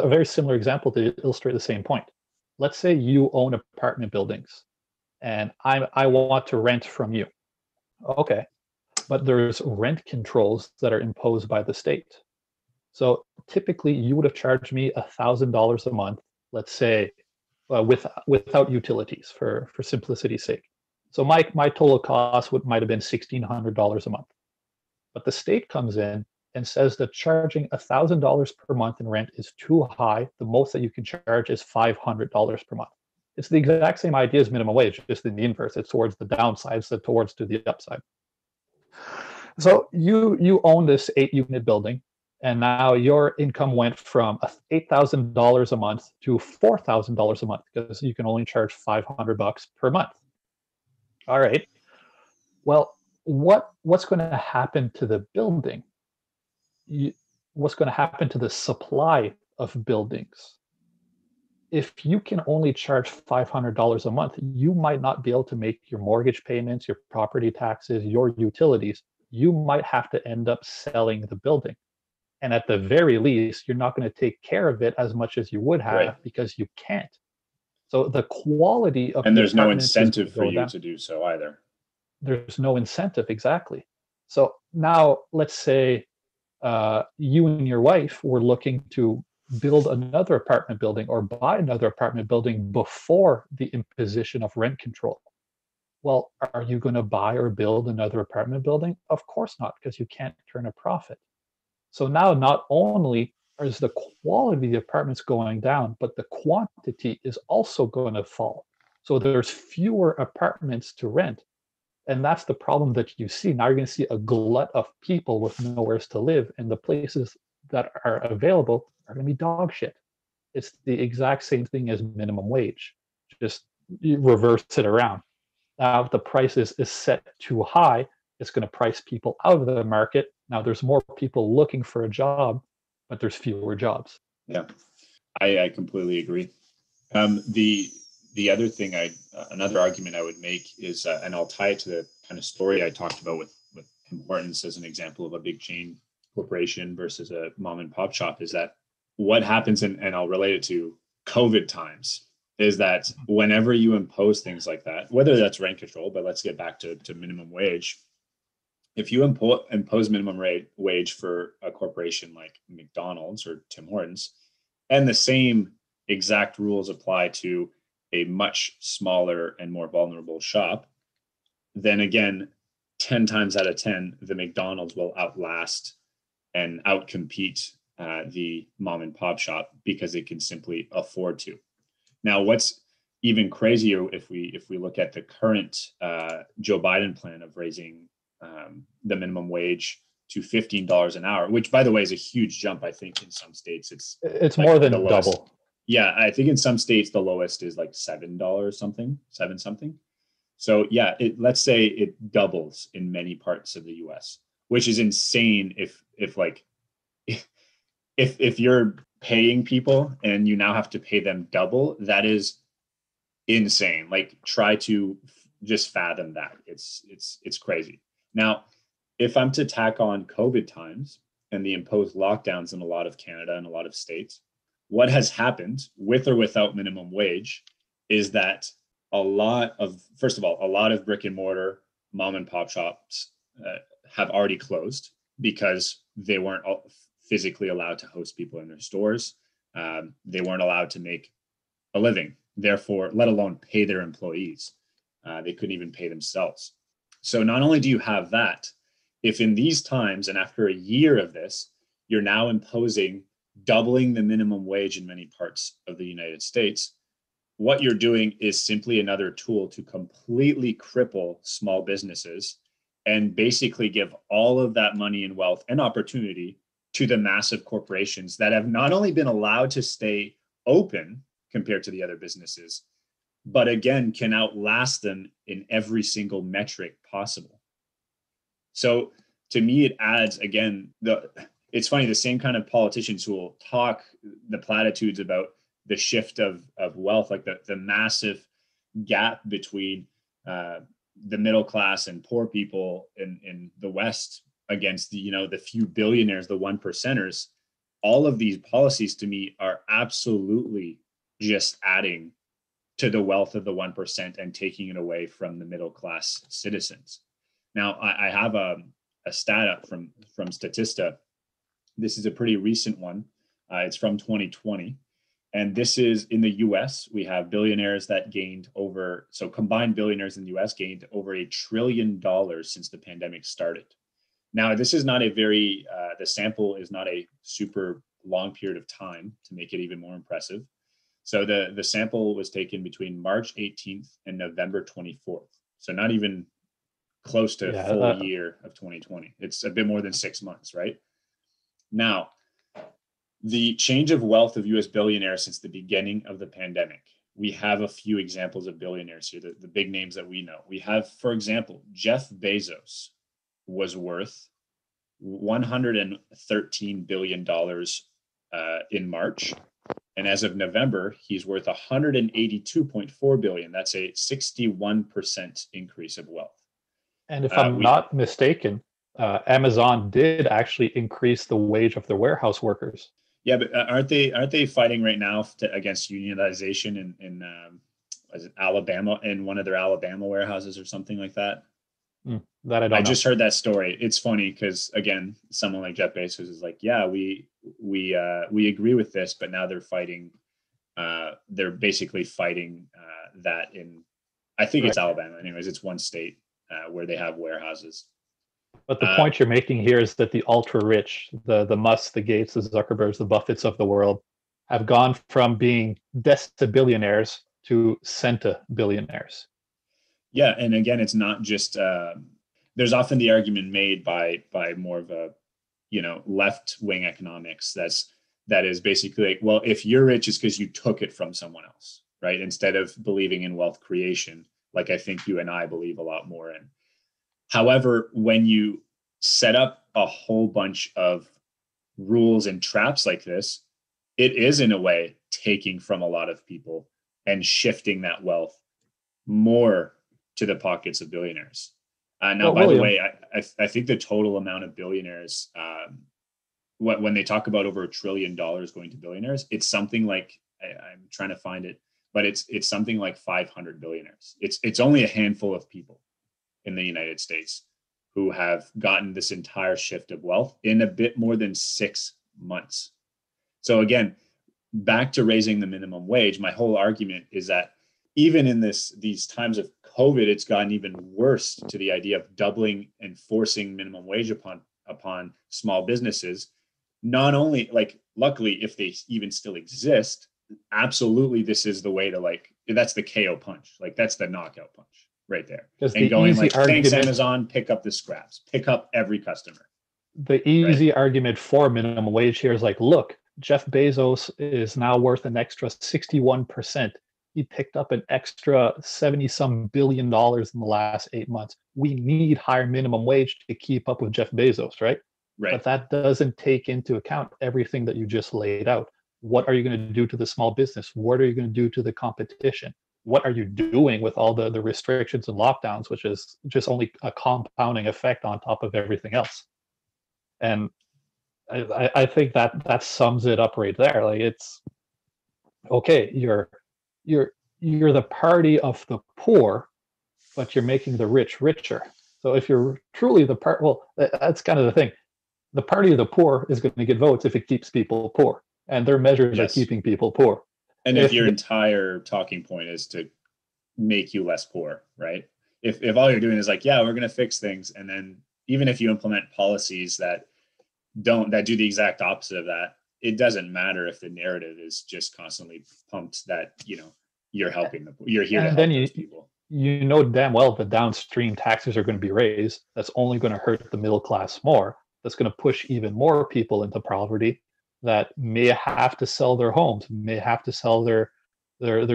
very similar example to illustrate the same point. Let's say you own apartment buildings, and I want to rent from you. Okay, but there's rent controls that are imposed by the state. So typically, you would have charged me $1,000 a month, let's say, without utilities, for simplicity's sake. So my total cost might have been $1,600 a month. But the state comes in and says that charging $1,000 per month in rent is too high. The most that you can charge is $500 per month. It's the exact same idea as minimum wage, just in the inverse. It's towards the downside instead towards to the upside. So you own this 8-unit building, and now your income went from $8,000 a month to $4,000 a month because you can only charge $500 per month. All right. Well, what's going to happen to the building? What's going to happen to the supply of buildings. If you can only charge $500 a month, you might not be able to make your mortgage payments, your property taxes, your utilities. You might have to end up selling the building. And at the very least, you're not going to take care of it as much as you would Right. have because you can't. So the quality of And the there's no apartments is going incentive to for go you down. to do so either. There's no incentive, exactly. So now let's say you and your wife were looking to build another apartment building or buy another apartment building before the imposition of rent control. Well, are you going to buy or build another apartment building? Of course not, because you can't turn a profit. So now not only is the quality of the apartments going down, but the quantity is also going to fall. So there's fewer apartments to rent. And that's the problem that you see. Now you're going to see a glut of people with nowhere to live, and the places that are available are going to be dog shit. It's the exact same thing as minimum wage. Just you reverse it around. Now, if the price is set too high, it's going to price people out of the market. Now there's more people looking for a job, but there's fewer jobs. Yeah, I completely agree. The other thing another argument I would make is, and I'll tie it to the kind of story I talked about with importance as an example of a big chain corporation versus a mom and pop shop, is that what happens, and I'll relate it to COVID times, is that whenever you impose things like that, whether that's rent control, but let's get back to minimum wage. If you impose minimum wage for a corporation like McDonald's or Tim Hortons, and the same exact rules apply to a much smaller and more vulnerable shop, then again, 10 times out of 10, the McDonald's will outlast and outcompete the mom and pop shop because it can simply afford to. Now, what's even crazier if we look at the current Joe Biden plan of raising the minimum wage to $15 an hour, which, by the way, is a huge jump. I think in some states it's like more than the lowest. double. Yeah, I think in some states the lowest is like $7 something, seven something. So yeah, let's say it doubles in many parts of the U.S., which is insane. If like if you're paying people and you now have to pay them double, that is insane. Like, try to just fathom that. It's crazy. Now, if I'm to tack on COVID times and the imposed lockdowns in a lot of Canada and a lot of states, what has happened with or without minimum wage is that first of all, a lot of brick and mortar mom and pop shops have already closed because they weren't physically allowed to host people in their stores. They weren't allowed to make a living, therefore, let alone pay their employees. They couldn't even pay themselves. So not only do you have that, if in these times and after a year of this, you're now imposing doubling the minimum wage in many parts of the United States, what you're doing is simply another tool to completely cripple small businesses and basically give all of that money and wealth and opportunity to the massive corporations that have not only been allowed to stay open compared to the other businesses, but again, can outlast them in every single metric possible. So to me, it adds, again, it's funny, the same kind of politicians who will talk the platitudes about the shift of wealth, like the massive gap between the middle class and poor people in the West against the few billionaires, the 1%ers. All of these policies to me are absolutely just adding to the wealth of the 1% and taking it away from the middle class citizens. Now, I have a stat up from Statista. This is a pretty recent one. It's from 2020. And this is in the US. We have billionaires that combined billionaires in the US gained over $1 trillion since the pandemic started. Now, this is not the sample is not a super long period of time to make it even more impressive. So the sample was taken between March 18th and November 24th. So not even close to a full year of 2020. It's a bit more than 6 months, right? Now, the change of wealth of US billionaires since the beginning of the pandemic. We have a few examples of billionaires here, the big names that we know. We have, for example, Jeff Bezos was worth $113 billion in March. And as of November, he's worth 182.4 billion. That's a 61% increase of wealth. And if I'm not mistaken, Amazon did actually increase the wage of their warehouse workers. Yeah, but aren't they fighting right now against unionization in is it Alabama, in one of their Alabama warehouses or something like that? That I don't know. Just heard that story. It's funny because, again, someone like Jeff Bezos is like, yeah, we agree with this, but now they're fighting. They're basically fighting that in, I think it's Alabama. Anyways, it's one state where they have warehouses. But the point you're making here is that the ultra rich, the Musks, the Gates, the Zuckerbergs, the Buffetts of the world, have gone from being decibillionaires to centibillionaires. Yeah, and again, it's not just. There's often the argument made by more of a, left wing economics that is basically like, well, if you're rich, it's because you took it from someone else, right? Instead of believing in wealth creation, like I think you and I believe a lot more in. However, when you set up a whole bunch of rules and traps like this, it is in a way taking from a lot of people and shifting that wealth more to the pockets of billionaires. Now, by the way, I think the total amount of billionaires, when they talk about over $1 trillion going to billionaires, it's something like, I'm trying to find it, but it's something like 500 billionaires. It's only a handful of people in the United States who have gotten this entire shift of wealth in a bit more than 6 months. So again, back to raising the minimum wage, my whole argument is that even in these times of COVID, it's gotten even worse to the idea of doubling and forcing minimum wage upon small businesses. Not only, like, luckily, if they even still exist, absolutely, this is the way to, that's the KO punch. Like, that's the knockout punch right there. And going like, thanks, Amazon, pick up the scraps, pick up every customer. The easy argument for minimum wage here is like, look, Jeff Bezos is now worth an extra 61%. He picked up an extra 70-some billion in the last 8 months. We need higher minimum wage to keep up with Jeff Bezos, right? Right. But that doesn't take into account everything that you just laid out. What are you going to do to the small business? What are you going to do to the competition? What are you doing with all the restrictions and lockdowns, which is just only a compounding effect on top of everything else? And I think that sums it up right there. Like, it's okay, you're the party of the poor, but you're making the rich richer. So if you're truly the part, well, that's kind of the thing. The party of the poor is going to get votes if it keeps people poor, and their measures are keeping people poor. And if your entire talking point is to make you less poor, right? If all you're doing is like, yeah, we're going to fix things, and then even if you implement policies that do the exact opposite of that, it doesn't matter if the narrative is just constantly pumped that you're helping them, you're here to help those people. You know damn well the downstream taxes are going to be raised. That's only going to hurt the middle class more. That's going to push even more people into poverty that may have to sell their homes, may have to sell their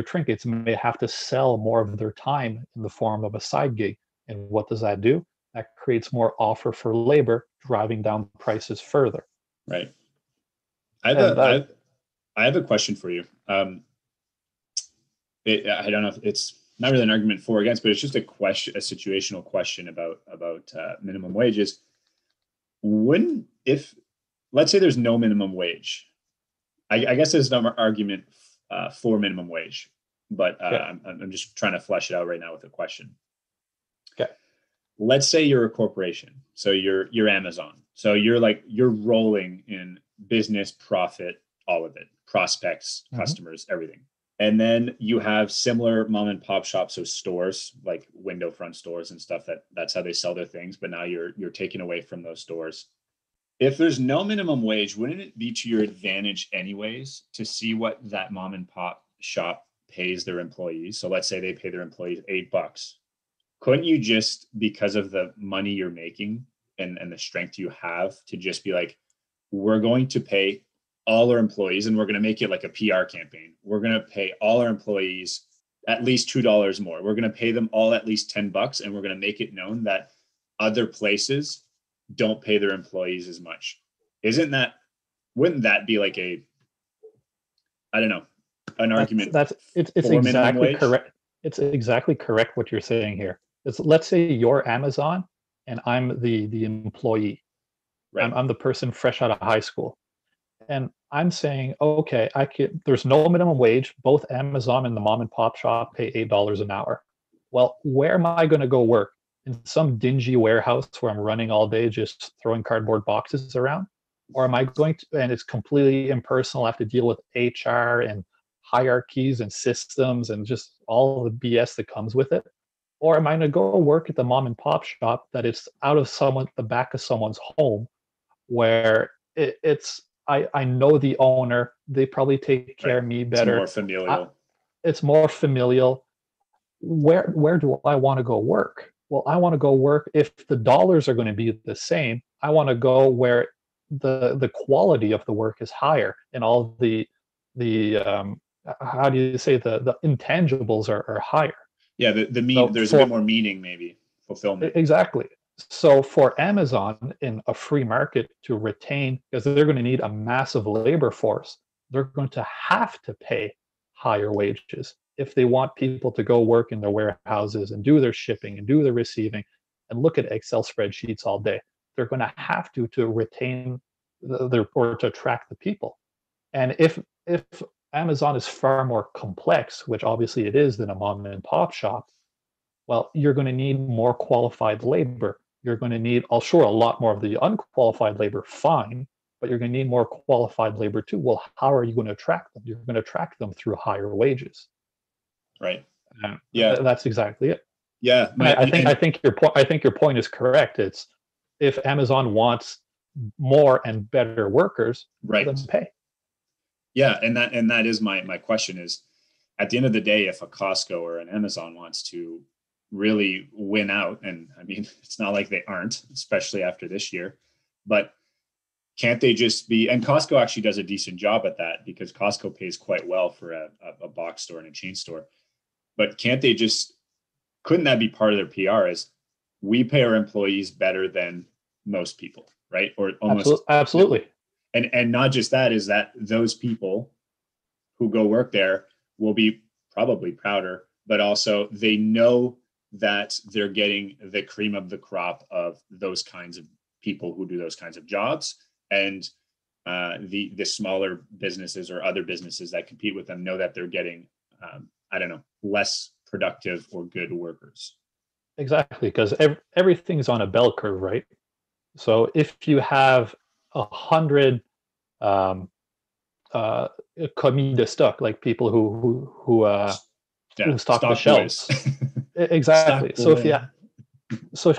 trinkets, may have to sell more of their time in the form of a side gig. And what does that do? That creates more offer for labor, driving down prices further. Right. I have a question for you. I don't know if it's not really an argument for or against, but it's just a situational question about minimum wages. Let's say there's no minimum wage, I guess there's no argument for minimum wage, but I'm just trying to flesh it out right now with a question. Okay. Let's say you're a corporation, so you're Amazon, so you're rolling in business, profit, all of it, prospects, customers, everything. And then you have similar mom and pop shops, so stores like window front stores and stuff that's how they sell their things. But now you're taking away from those stores. If there's no minimum wage, wouldn't it be to your advantage anyways to see what that mom and pop shop pays their employees? So let's say they pay their employees $8. Couldn't you just, because of the money you're making and the strength you have, to just be like, we're going to pay all our employees, and we're going to make it like a PR campaign. We're going to pay all our employees at least $2 more. We're going to pay them all at least $10, and we're going to make it known that other places don't pay their employees as much. Isn't that wouldn't that be like a, I don't know, an argument It's for minimum exactly wage? correct. It's exactly correct what you're saying here. Let's say you're Amazon and I'm the employee. Right. I'm the person fresh out of high school. And I'm saying, okay, there's no minimum wage. Both Amazon and the mom and pop shop pay $8 an hour. Well, where am I going to go work? In some dingy warehouse where I'm running all day just throwing cardboard boxes around? Or am I going to, and it's completely impersonal, I have to deal with HR and hierarchies and systems and just all the BS that comes with it? Or am I going to go work at the mom and pop shop that is out of the back of someone's home where I know the owner. They probably take care Right. of me It's more better. familial. It's more familial. Where do I want to go work? Well, I want to go work if the dollars are going to be the same. I want to go where the quality of the work is higher and all the how do you say the intangibles are higher. Yeah, So there's a bit more meaning, maybe fulfillment. exactly. So for Amazon in a free market to retain, because they're going to need a massive labor force, they're going to have to pay higher wages if they want people to go work in their warehouses and do their shipping and do their receiving and look at Excel spreadsheets all day. They're going to have to retain their or to attract the people. And if Amazon is far more complex, which obviously it is than a mom and pop shop, well, you're going to need more qualified labor. You're going to need, I'll sure, a lot more of the unqualified labor, fine, but you're going to need more qualified labor too. Well, how are you going to attract them? You're going to attract them through higher wages. Right. Yeah. That's exactly it. Yeah. I think your point is correct. It's if Amazon wants more and better workers, right. then pay. Yeah, and that is my question is, at the end of the day, if a Costco or an Amazon wants to really win out, and I mean, it's not like they aren't, especially after this year, but can't they just be, and Costco actually does a decent job at that because Costco pays quite well for a box store and a chain store, but couldn't that be part of their PR is we pay our employees better than most people, right? Or almost absolutely. And not just that, is that those people who go work there will be probably prouder, but also they know that they're getting the cream of the crop of those kinds of people who do those kinds of jobs. And the smaller businesses or other businesses that compete with them know that they're getting, less productive or good workers. Exactly, because everything's on a bell curve, right? So if you have 100 commis de stock, like people who stock the shelves. Exactly. So if you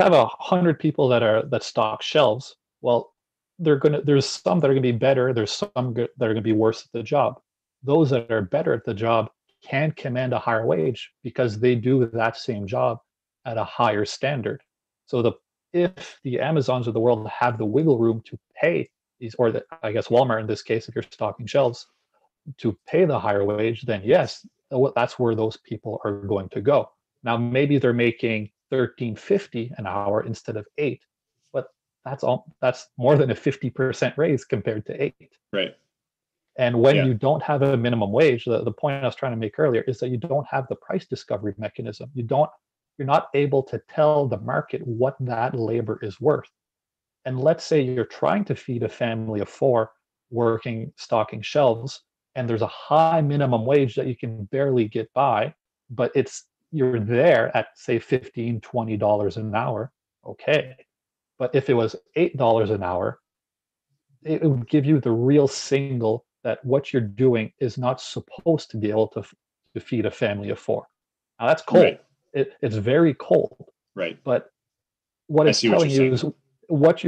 have 100 people that stock shelves, well, there's some that are going to be better. There's some that are going to be worse at the job. Those that are better at the job can command a higher wage because they do that same job at a higher standard. So if the Amazons of the world have the wiggle room to pay these, or I guess Walmart in this case, if you're stocking shelves, to pay the higher wage, then yes, that's where those people are going to go. Now maybe they're making $13.50 an hour instead of $8, but that's more than a 50% raise compared to $8. Right. And when you don't have a minimum wage, the point I was trying to make earlier is that you don't have the price discovery mechanism. You're not able to tell the market what that labor is worth. And let's say you're trying to feed a family of 4 stocking shelves, and there's a high minimum wage that you can barely get by, but you're there at say $15, $20 an hour. Okay. But if it was $8 an hour, it would give you the real signal that what you're doing is not supposed to be able to feed a family of 4. Now that's cold. Right. It's very cold. Right. But what it's telling you is what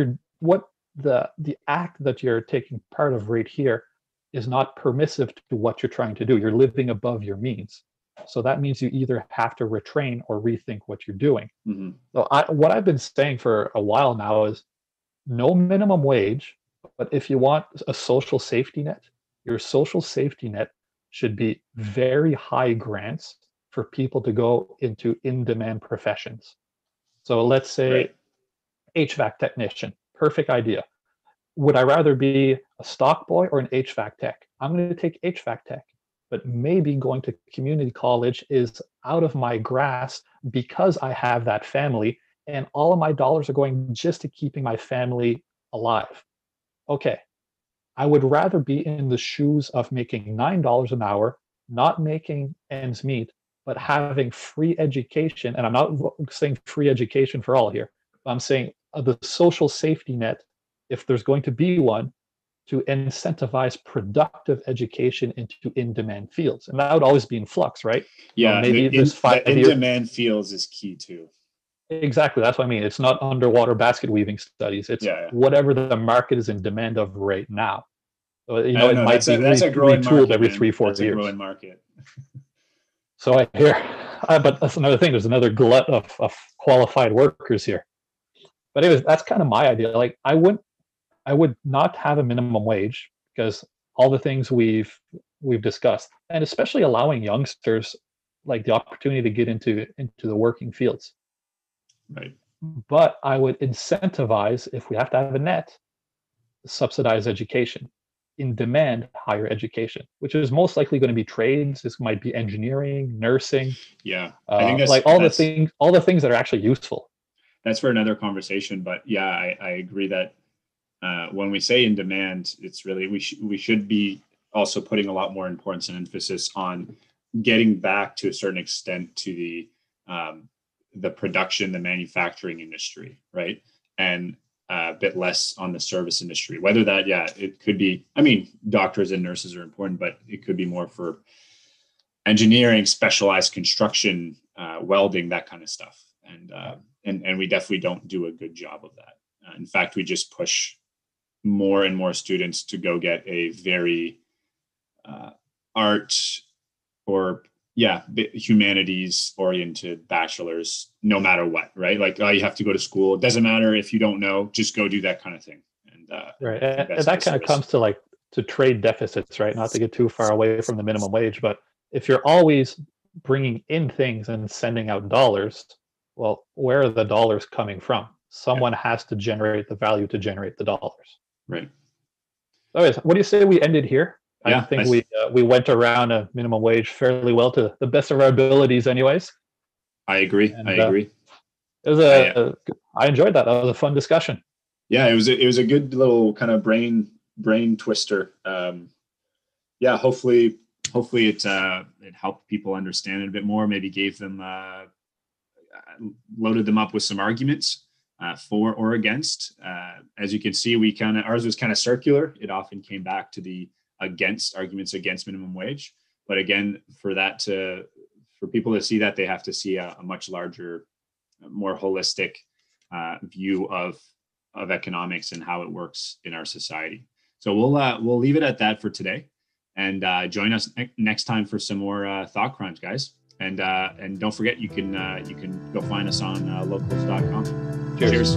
the act that you're taking part of right here is not permissive to what you're trying to do. You're living above your means. So that means you either have to retrain or rethink what you're doing. Mm-hmm. So what I've been saying for a while now is no minimum wage, but if you want a social safety net, your social safety net should be very high grants for people to go into in-demand professions. So let's say HVAC technician, perfect idea. Would I rather be a stock boy or an HVAC tech? I'm going to take HVAC tech. But maybe going to community college is out of my grasp because I have that family, and all of my dollars are going just to keeping my family alive. Okay, I would rather be in the shoes of making $9 an hour, not making ends meet, but having free education. And I'm not saying free education for all here. I'm saying the social safety net, if there's going to be one, to incentivize productive education into in-demand fields. And that would always be in flux, right? Yeah, Maybe this the in-demand fields is key too. Exactly. That's what I mean. It's not underwater basket weaving studies. It's whatever the market is in demand of right now. It might be retooled every 3-4 years. That's a growing market. So I hear, but that's another thing. There's another glut of qualified workers here. But anyways, that's kind of my idea. Like I would not have a minimum wage because all the things we've discussed, and especially allowing youngsters like the opportunity to get into the working fields. Right. But I would incentivize, if we have to have a net, subsidized education, in demand higher education, which is most likely going to be trades. This might be engineering, nursing. Yeah, I think that's like all the things that are actually useful. That's for another conversation. But yeah, I agree that when we say in demand, it's really we should be also putting a lot more importance and emphasis on getting back to a certain extent to the production, the manufacturing industry, right? And a bit less on the service industry. Whether that, it could be, I mean, doctors and nurses are important, but it could be more for engineering, specialized construction, welding, that kind of stuff. And we definitely don't do a good job of that. In fact, we just push more and more students to go get a very art or humanities oriented bachelor's, no matter what, right? Like, you have to go to school. It doesn't matter if you don't know, just go do that kind of thing. And right. And that kind of comes to trade deficits, right? Not to get too far away from the minimum wage, but if you're always bringing in things and sending out dollars, well, where are the dollars coming from? Someone has to generate the value to generate the dollars. Right. Anyways, what do you say we ended here? I think we went around a minimum wage fairly well to the best of our abilities anyways. I agree. It was I enjoyed that. That was a fun discussion. Yeah, it was a good little kind of brain twister. Hopefully it helped people understand it a bit more, maybe gave them loaded them up with some arguments for or against. As you can see, ours was kind of circular. It often came back to the arguments against minimum wage. But again, for people to see that, they have to see a much larger, more holistic view of economics and how it works in our society. So we'll leave it at that for today, and join us next time for some more Thought Crimes, guys. And don't forget, you can go find us on locals.com. Cheers.